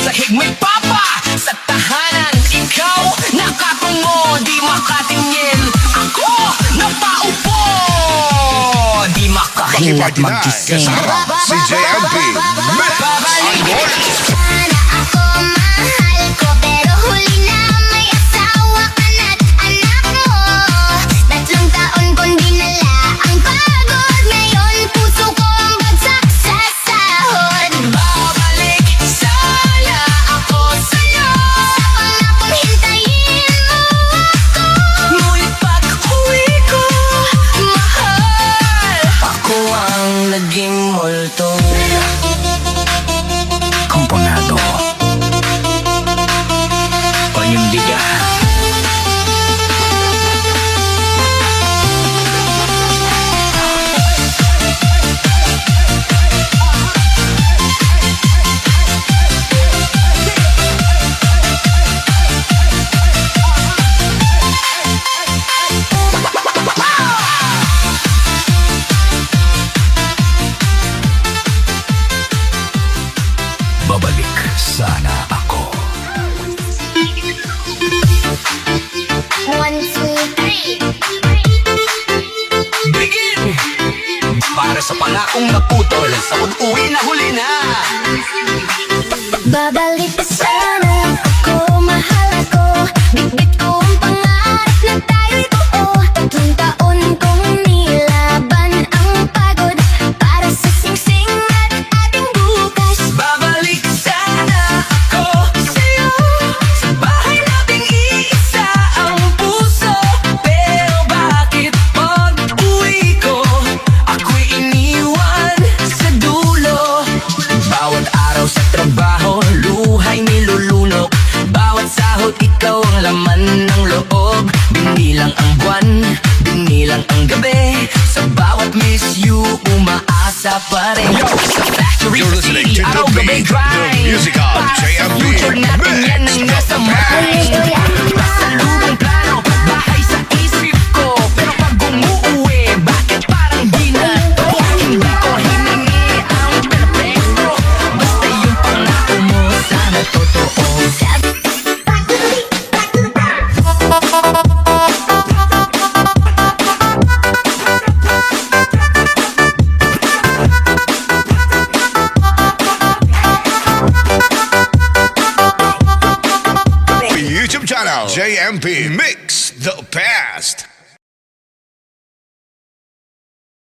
sa higmay papa. Sa tahanan, ikaw nakatungo, di makatingin. Ako napaupo, di makahilat magkising. Kasama si JMP Mix Angol. Sana ako mahal ko, pero huli na may asawa ka na't anak mo. 3 taon kong dinala ang pagod, ngayon puso kong bagsak sa sahod. Babalik sana ako sa'yo, Sa pangakong hintayin mo ako. ngunit pag-uwi ko, mahal, ako ang naging multo. Komponado Panindigahan. Babalik sana ako. 1, 2, 3. Begin! Para sa pangakong naputol, sa pag-uwi na huli na. Babalik ka sana ako, mahal ako. Bitbit ko ang pangarap na tayo'y buo. 3 taon kong nilaban ang pagod para sa singsing at ating bukas. Babalik sana ako sa'yo, sa bahay nating iisa ang puso. Pero bakit pag-uwi ko, ako'y iniwan sa dulo? Bawat araw sa trabaho, luhay nilulunok. Bawat sahod, ikaw ang laman ng loob. Binilang ang buwan, binilang ang gabi. Sa bawat miss you, umaasa pa rin. Sa factory, You're sa listening city, to the araw-gabi beat, grind. the music of Para sa JMP future natin, yan Mix, ang the nasa mind. Pasalubong plano, bahay sa isip ko. Pero pag umuuwi, bakit parang di na to? Hindi ko hiningi ang perfecto, basta yung pangako mo sana totoo. YouTube channel JMP Mix the Past.